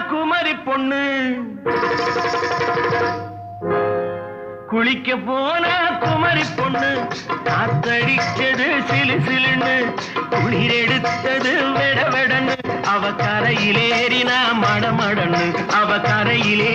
குமரி பொண்ணு குளிக்க போன குமரி பொண்ணு காத்தடிச்சது சிலு சிலுன்னு குளிர் எடுத்தது வெட வெடன்னு அவ கரையிலேறினா மடமடன்னு அவ கரையிலே